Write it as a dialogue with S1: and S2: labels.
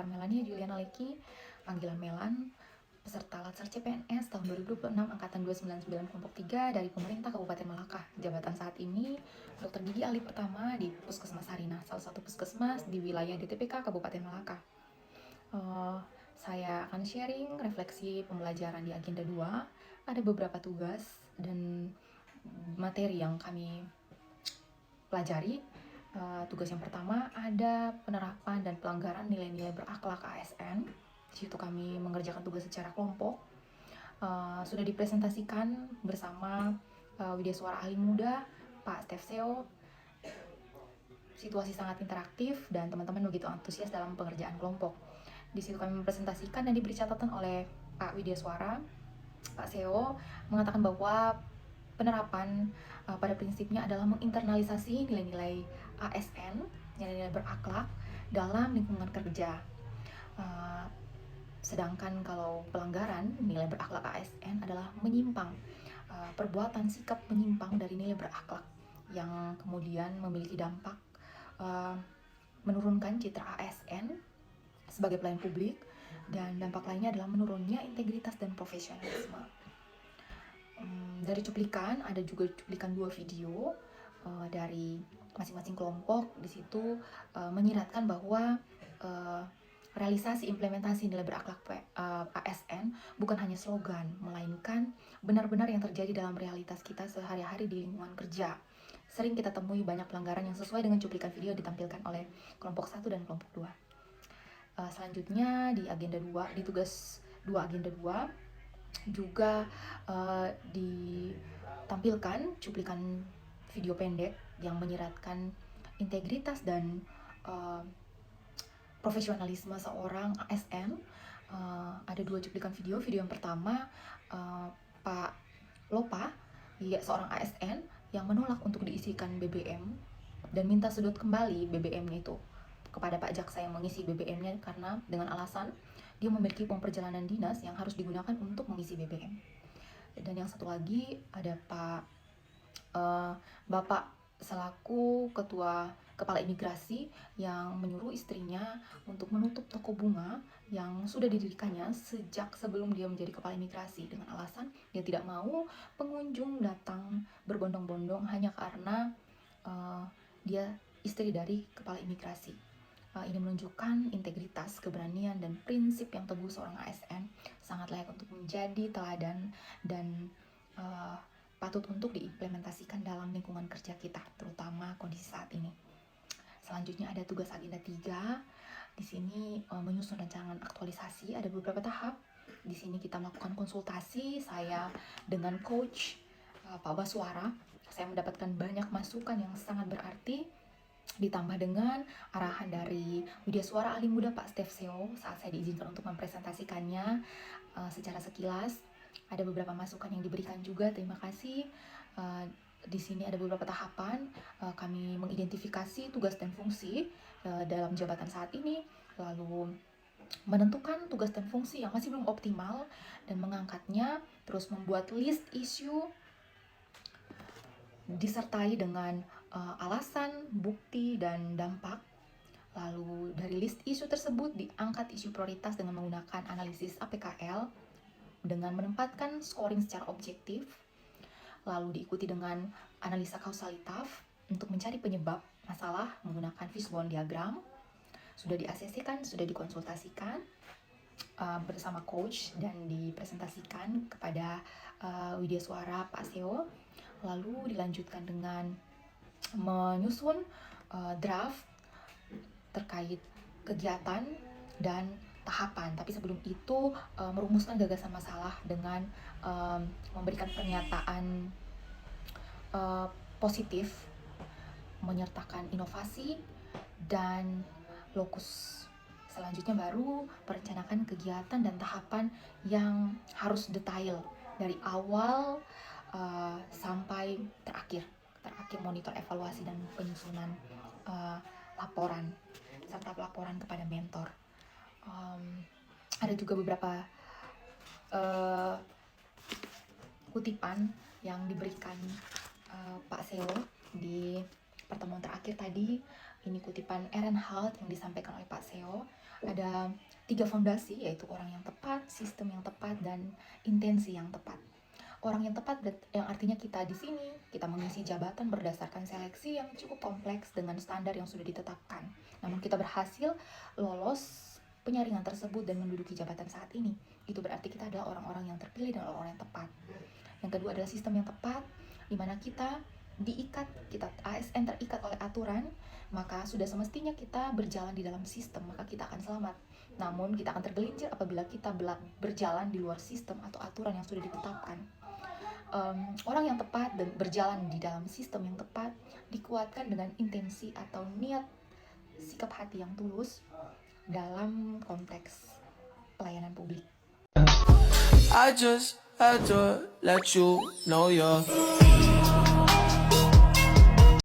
S1: Melania Juliana Leki, panggilan Melan, peserta Latsar CPNS tahun 2026 angkatan 299 kelompok 3 dari pemerintah Kabupaten Malaka. Jabatan saat ini dokter gigi ahli pertama di Puskesmas Sarinah, salah satu puskesmas di wilayah DTPK Kabupaten Malaka. Saya akan sharing refleksi pembelajaran di agenda 2. Ada beberapa tugas dan materi yang kami pelajari. Tugas yang pertama ada penerapan dan pelanggaran nilai-nilai berakhlak ASN. Di situ kami mengerjakan tugas secara kelompok. Sudah dipresentasikan bersama Widya Suara Ahli Muda, Pak Stefseo. Situasi sangat interaktif dan teman-teman begitu antusias dalam pengerjaan kelompok. Di situ kami mempresentasikan dan diberi catatan oleh Pak Widya Suara. Pak Seo mengatakan bahwa penerapan pada prinsipnya adalah menginternalisasi nilai-nilai ASN, nilai-nilai berakhlak dalam lingkungan kerja. Sedangkan kalau pelanggaran nilai berakhlak ASN adalah menyimpang, perbuatan sikap menyimpang dari nilai berakhlak yang kemudian memiliki dampak menurunkan citra ASN sebagai pelayan publik, dan dampak lainnya adalah menurunnya integritas dan profesionalisme. Dari cuplikan, ada juga cuplikan 2 video dari masing-masing kelompok. Di situ menyiratkan bahwa realisasi implementasi nilai berakhlak ASN bukan hanya slogan, melainkan benar-benar yang terjadi dalam realitas kita sehari-hari di lingkungan kerja. Sering kita temui banyak pelanggaran yang sesuai dengan cuplikan video ditampilkan oleh kelompok 1 dan kelompok 2. Selanjutnya di agenda 2, di tugas 2 agenda 2 juga ditampilkan cuplikan video pendek yang menyiratkan integritas dan profesionalisme seorang ASN. Ada 2 cuplikan video. Video yang pertama, Pak Lopa, seorang ASN yang menolak untuk diisikan BBM dan minta sedot kembali BBM-nya itu kepada Pak Jaksa yang mengisi BBM-nya karena dengan alasan dia memiliki uang perjalanan dinas yang harus digunakan untuk mengisi BBM. Dan yang satu lagi ada Bapak selaku kepala imigrasi yang menyuruh istrinya untuk menutup toko bunga yang sudah didirikannya sejak sebelum dia menjadi kepala imigrasi, dengan alasan dia tidak mau pengunjung datang berbondong-bondong hanya karena dia istri dari kepala imigrasi. Ini menunjukkan integritas, keberanian, dan prinsip yang teguh seorang ASN, sangat layak untuk menjadi teladan dan patut untuk diimplementasikan dalam lingkungan kerja kita, terutama kondisi saat ini. Selanjutnya ada tugas agenda 3. Di sini menyusun rancangan aktualisasi, ada beberapa tahap. Di sini kita melakukan konsultasi saya dengan coach Pak Baswara. Saya mendapatkan banyak masukan yang sangat berarti, ditambah dengan arahan dari Widya Suara Ahli Muda Pak Stefseo saat saya diizinkan untuk mempresentasikannya secara sekilas. Ada beberapa masukan yang diberikan juga, terima kasih. Di sini ada beberapa tahapan, kami mengidentifikasi tugas dan fungsi dalam jabatan saat ini, lalu menentukan tugas dan fungsi yang masih belum optimal dan mengangkatnya, terus membuat list isu disertai dengan alasan, bukti, dan dampak. Lalu dari list isu tersebut diangkat isu prioritas dengan menggunakan analisis APKL dengan menempatkan scoring secara objektif, lalu diikuti dengan analisa kausalitas untuk mencari penyebab masalah menggunakan fishbone diagram. Sudah di-ACC-kan, sudah dikonsultasikan bersama coach dan dipresentasikan kepada Widya Suara Pak Seo. Lalu dilanjutkan dengan menyusun draft terkait kegiatan dan tahapan. Tapi sebelum itu merumuskan gagasan masalah dengan memberikan pernyataan positif, menyertakan inovasi dan lokus. Selanjutnya baru merencanakan kegiatan dan tahapan yang harus detail dari awal sampai terakhir monitor evaluasi dan penyusunan laporan serta pelaporan kepada mentor. Ada juga beberapa kutipan yang diberikan Pak Seo di pertemuan terakhir tadi. Ini kutipan Ehrenhalt yang disampaikan oleh Pak Seo. Ada 3 fondasi, yaitu orang yang tepat, sistem yang tepat, dan intensi yang tepat. Orang yang tepat yang artinya kita di sini, kita mengisi jabatan berdasarkan seleksi yang cukup kompleks dengan standar yang sudah ditetapkan. Namun kita berhasil lolos penyaringan tersebut dan menduduki jabatan saat ini. Itu berarti kita adalah orang-orang yang terpilih dan orang-orang yang tepat. Yang kedua adalah sistem yang tepat, di mana kita ASN terikat oleh aturan, maka sudah semestinya kita berjalan di dalam sistem, maka kita akan selamat. Namun kita akan tergelincir apabila kita berjalan di luar sistem atau aturan yang sudah ditetapkan. Orang yang tepat dan berjalan di dalam sistem yang tepat dikuatkan dengan intensi atau niat sikap hati yang tulus dalam konteks pelayanan publik.
S2: I just had to let you know you're